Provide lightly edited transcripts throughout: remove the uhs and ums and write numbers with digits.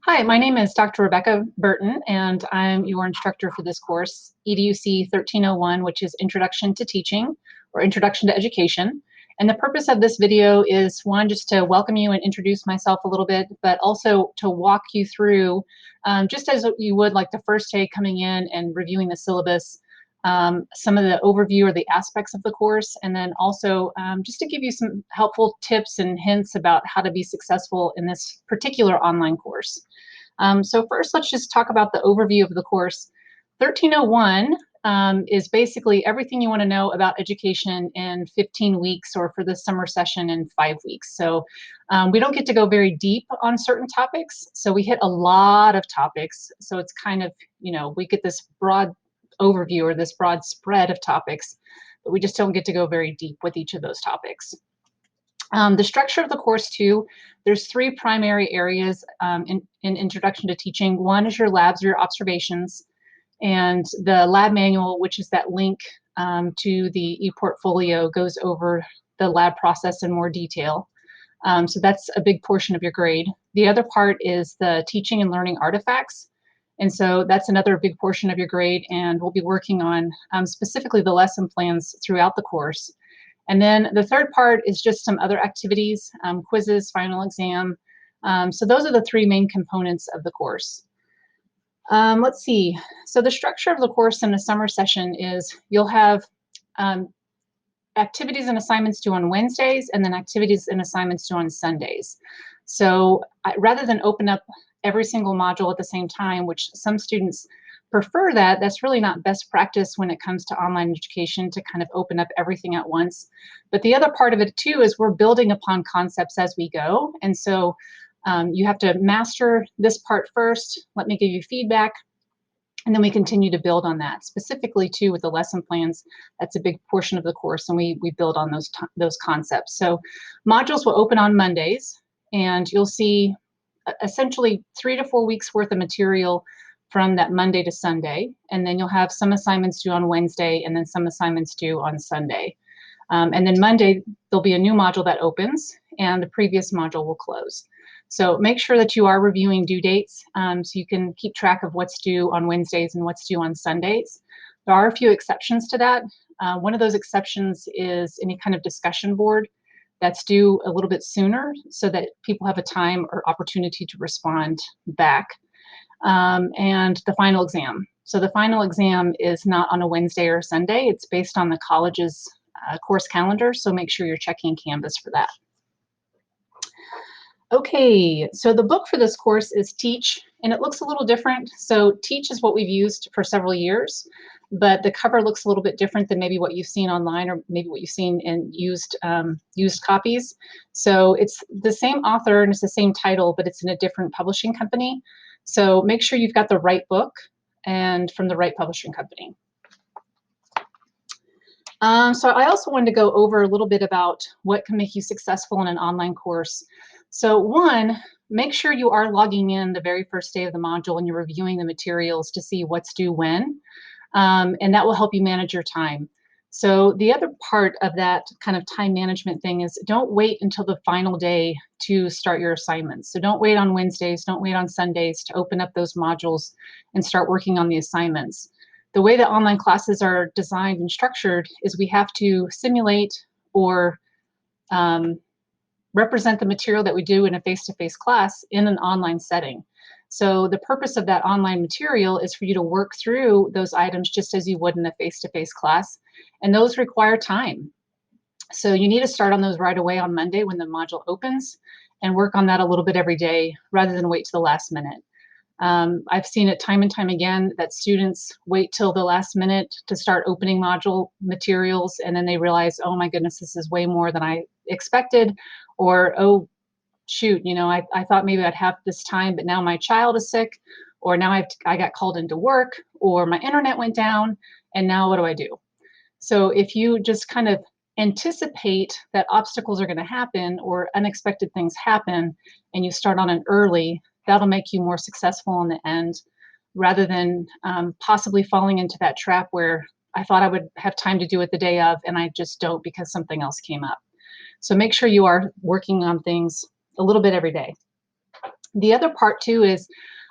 Hi, my name is Dr. Rebecca Burton, and I'm your instructor for this course, EDUC 1301, which is Introduction to Teaching or Introduction to Education. And the purpose of this video is, one, just to welcome you and introduce myself a little bit, but also to walk you through, just as you would like the first day coming in and reviewing the syllabus, some of the overview or the aspects of the course, and then also just to give you some helpful tips and hints about how to be successful in this particular online course. So first, let's just talk about the overview of the course. 1301 is basically everything you want to know about education in 15 weeks, or for the summer session in 5 weeks. So we don't get to go very deep on certain topics. So we hit a lot of topics. So it's kind of, we get this broad overview or this broad spread of topics, but we just don't get to go very deep with each of those topics. The structure of the course too, there's three primary areas in Introduction to Teaching. One is your labs, your observations, and the lab manual, which is that link to the ePortfolio, goes over the lab process in more detail. So that's a big portion of your grade. The other part is the teaching and learning artifacts. And so that's another big portion of your grade, and we'll be working on specifically the lesson plans throughout the course. And then the third part is just some other activities, quizzes, final exam. So those are the three main components of the course. Let's see. So the structure of the course in the summer session is you'll have activities and assignments due on Wednesdays, and then activities and assignments due on Sundays. So rather than open up every single module at the same time, which some students prefer, that's really not best practice when it comes to online education, to kind of open up everything at once. But the other part of it too is we're building upon concepts as we go. And so you have to master this part first. Let me give you feedback. And then we continue to build on that. Specifically too with the lesson plans, that's a big portion of the course, and we build on those concepts. So modules will open on Mondays, and you'll see essentially 3 to 4 weeks worth of material from that Monday to Sunday. And then you'll have some assignments due on Wednesday, and then some assignments due on Sunday. And then Monday, there'll be a new module that opens, and the previous module will close. So make sure that you are reviewing due dates so you can keep track of what's due on Wednesdays and what's due on Sundays. There are a few exceptions to that. One of those exceptions is any kind of discussion board that's due a little bit sooner, so that people have a time or opportunity to respond back. And the final exam. So the final exam is not on a Wednesday or a Sunday. It's based on the college's course calendar, so make sure you're checking Canvas for that. Okay, so the book for this course is Teach, and it looks a little different. So Teach is what we've used for several years, but the cover looks a little bit different than maybe what you've seen online, or maybe what you've seen in used copies. So it's the same author and it's the same title, but it's in a different publishing company. So make sure you've got the right book and from the right publishing company. So I also wanted to go over a little bit about what can make you successful in an online course. So one, make sure you are logging in the very first day of the module and you're reviewing the materials to see what's due when, and that will help you manage your time. So the other part of that kind of time management thing is, don't wait until the final day to start your assignments. So don't wait on Wednesdays, don't wait on Sundays to open up those modules and start working on the assignments. The way that online classes are designed and structured is we have to simulate or represent the material that we do in a face-to-face class in an online setting. So the purpose of that online material is for you to work through those items just as you would in a face-to-face class, and those require time. So you need to start on those right away on Monday when the module opens, and work on that a little bit every day rather than wait to the last minute. I've seen it time and time again that students wait till the last minute to start opening module materials, and then they realize, oh my goodness, this is way more than I expected, or oh shoot, I thought maybe I'd have this time, but now my child is sick, or now I got called into work, or my internet went down, and now what do I do? So if you just kind of anticipate that obstacles are going to happen or unexpected things happen, and you start on it early, that'll make you more successful in the end, rather than possibly falling into that trap where I thought I would have time to do it the day of, and I just don't because something else came up. So make sure you are working on things a little bit every day. The other part too is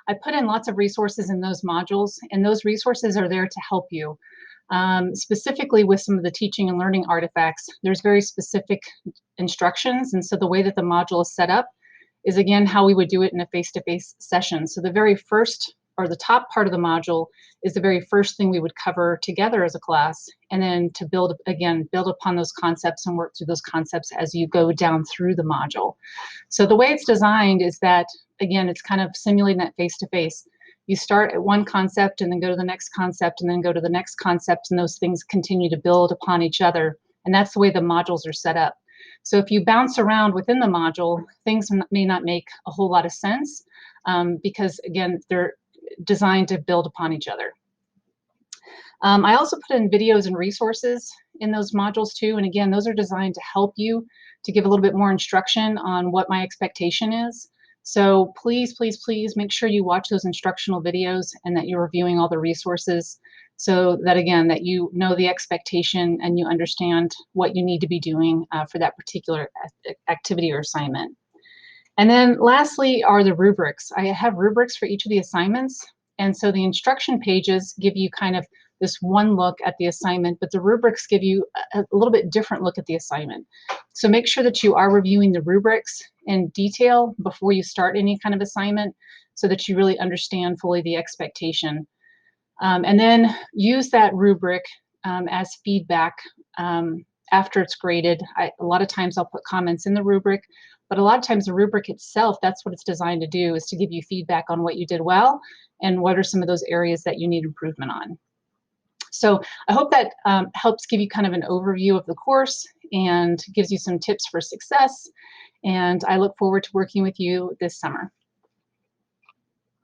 I put in lots of resources in those modules, and those resources are there to help you. Specifically with some of the teaching and learning artifacts, there's very specific instructions, and so the way that the module is set up is again how we would do it in a face-to-face session. So the very first, or the top part of the module, is the very first thing we would cover together as a class, and then to build upon those concepts and work through those concepts as you go down through the module. So the way it's designed is that, again, it's kind of simulating that face-to-face. You start at one concept and then go to the next concept and then go to the next concept, and those things continue to build upon each other. And that's the way the modules are set up. So if you bounce around within the module, things may not make a whole lot of sense because, again, they're designed to build upon each other. I also put in videos and resources in those modules too. And again, those are designed to help you to give a little bit more instruction on what my expectation is. So please, please, please make sure you watch those instructional videos and that you're reviewing all the resources so that, again, that you know the expectation and you understand what you need to be doing for that particular activity or assignment. And then lastly are the rubrics. I have rubrics for each of the assignments. And so the instruction pages give you kind of this one look at the assignment, but the rubrics give you a little bit different look at the assignment. So make sure that you are reviewing the rubrics in detail before you start any kind of assignment so that you really understand fully the expectation. And then use that rubric as feedback after it's graded. A lot of times I'll put comments in the rubric, but a lot of times the rubric itself, that's what it's designed to do, is to give you feedback on what you did well and what are some of those areas that you need improvement on. So I hope that helps give you kind of an overview of the course and gives you some tips for success. And I look forward to working with you this summer.